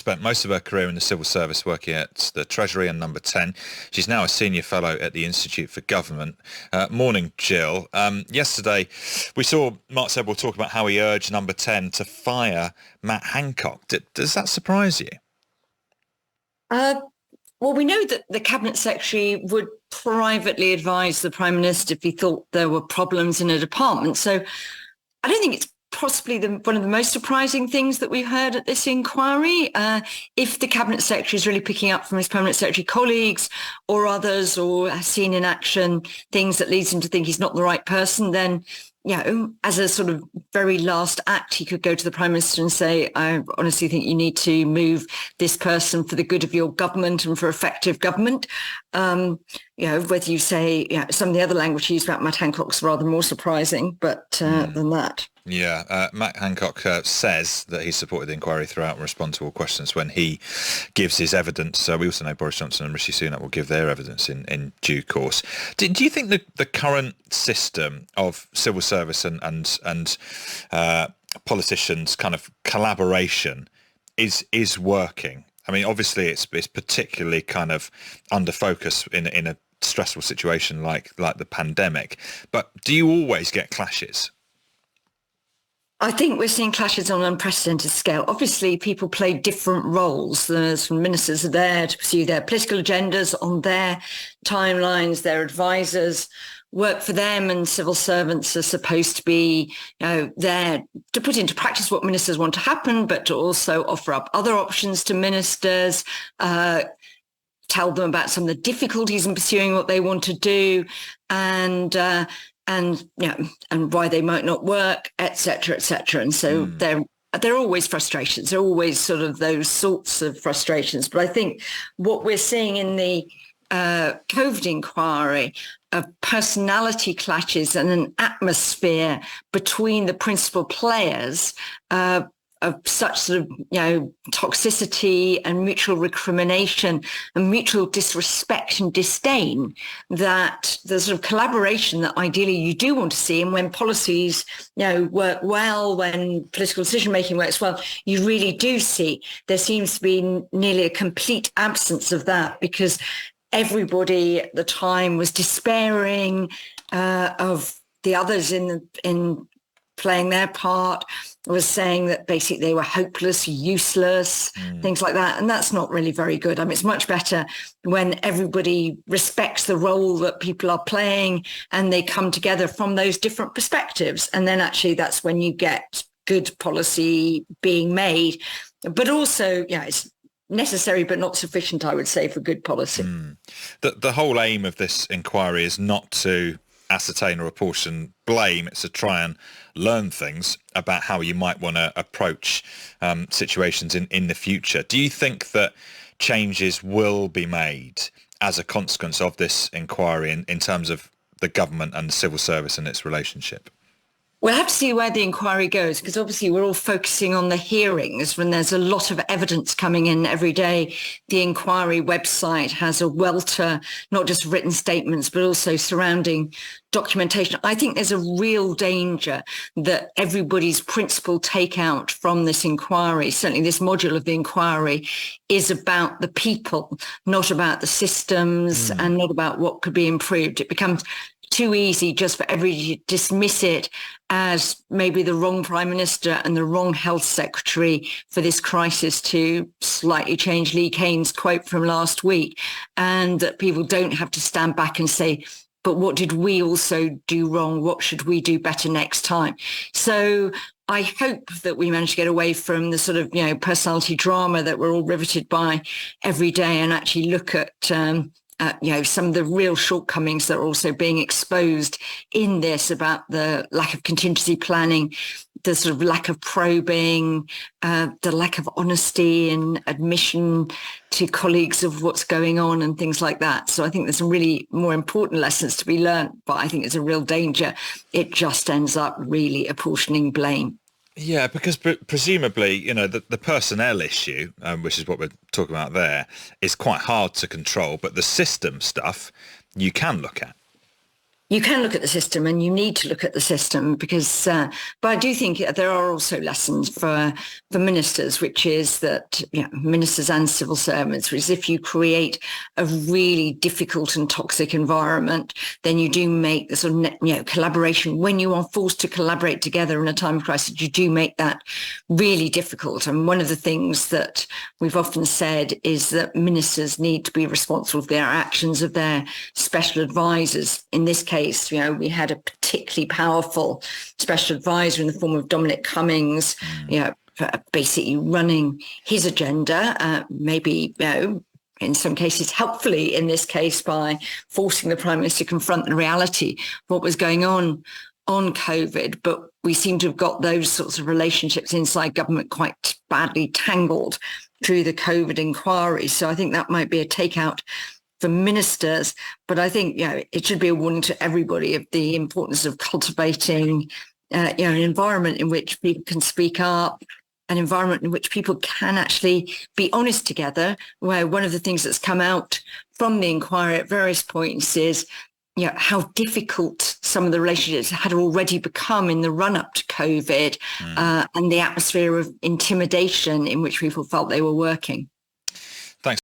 Spent most of her career in the civil service working at the Treasury and Number 10. She's now a senior fellow at the Institute for Government. Morning, Jill. Yesterday, we saw Mark Sedwill talk about how he urged Number 10 to fire Matt Hancock. Does that surprise you? Well, we know that the Cabinet Secretary would privately advise the Prime Minister if he thought there were problems in a department. So I don't think it's possibly one of the most surprising things that we've heard at this inquiry. If the Cabinet Secretary is really picking up from his Permanent Secretary colleagues or others, or has seen in action things that leads him to think he's not the right person, then, as a sort of very last act, he could go to the Prime Minister and say, I honestly think you need to move this person for the good of your government and for effective government. Whether you say, some of the other language used about Matt Hancock's rather more surprising, but than that. Yeah, Matt Hancock says that he supported the inquiry throughout and respond to all questions when he gives his evidence. We also know Boris Johnson and Rishi Sunak will give their evidence in due course. Do you think the current system of civil service and politicians' kind of collaboration is working? I mean, obviously it's particularly kind of under focus in a stressful situation like the pandemic. But do you always get clashes? I think we're seeing clashes on an unprecedented scale. Obviously, people play different roles. Some ministers are there to pursue their political agendas on their timelines. Their advisors work for them, and civil servants are supposed to be there to put into practice what ministers want to happen, but to also offer up other options to ministers, tell them about some of the difficulties in pursuing what they want to do, and why they might not work, et cetera, et cetera. And so there are always frustrations. There are always sort of those sorts of frustrations. But I think what we're seeing in the COVID inquiry of personality clashes and an atmosphere between the principal players of such sort of, toxicity and mutual recrimination and mutual disrespect and disdain, that the sort of collaboration that ideally you do want to see, and when policies, work well, when political decision-making works well, you really do see there seems to be nearly a complete absence of that, because everybody at the time was despairing of the others in playing their part, was saying that basically they were hopeless, useless, things like that. And that's not really very good. I mean, it's much better when everybody respects the role that people are playing and they come together from those different perspectives. And then actually that's when you get good policy being made. But also, it's necessary but not sufficient, I would say, for good policy. The whole aim of this inquiry is not to ascertain or apportion blame. It's to try and learn things about how you might want to approach situations in the future. Do you think that changes will be made as a consequence of this inquiry in terms of the government and the civil service and its relationship? We'll have to see where the inquiry goes, because obviously we're all focusing on the hearings when there's a lot of evidence coming in every day. The inquiry website has a welter, not just written statements, but also surrounding documentation. I think there's a real danger that everybody's principal takeout from this inquiry, certainly this module of the inquiry, is about the people, not about the systems and not about what could be improved. It becomes too easy just for everybody to dismiss it as maybe the wrong Prime Minister and the wrong Health Secretary for this crisis, to slightly change Lee Kane's quote from last week, and that people don't have to stand back and say, but what did we also do wrong? What should we do better next time? So I hope that we manage to get away from the sort of, personality drama that we're all riveted by every day, and actually look at some of the real shortcomings that are also being exposed in this, about the lack of contingency planning, the sort of lack of probing, the lack of honesty and admission to colleagues of what's going on and things like that. So I think there's some really more important lessons to be learned, but I think it's a real danger. It just ends up really apportioning blame. Yeah, because presumably, the personnel issue, which is what we're talking about there, is quite hard to control, but the system stuff you can look at. You can look at the system, and you need to look at the system because, but I do think there are also lessons for ministers, which is that, ministers and civil servants, which is if you create a really difficult and toxic environment, then you do make the sort of, collaboration. When you are forced to collaborate together in a time of crisis, you do make that really difficult. And one of the things that we've often said is that ministers need to be responsible for their actions of their special advisors. In this case, we had a particularly powerful special advisor in the form of Dominic Cummings, basically running his agenda, maybe, in some cases, helpfully in this case, by forcing the Prime Minister to confront the reality of what was going on COVID. But we seem to have got those sorts of relationships inside government quite badly tangled through the COVID inquiry. So I think that might be a takeout for ministers, but I think it should be a warning to everybody of the importance of cultivating an environment in which people can speak up, an environment in which people can actually be honest together, where one of the things that's come out from the inquiry at various points is how difficult some of the relationships had already become in the run-up to COVID, and the atmosphere of intimidation in which people felt they were working.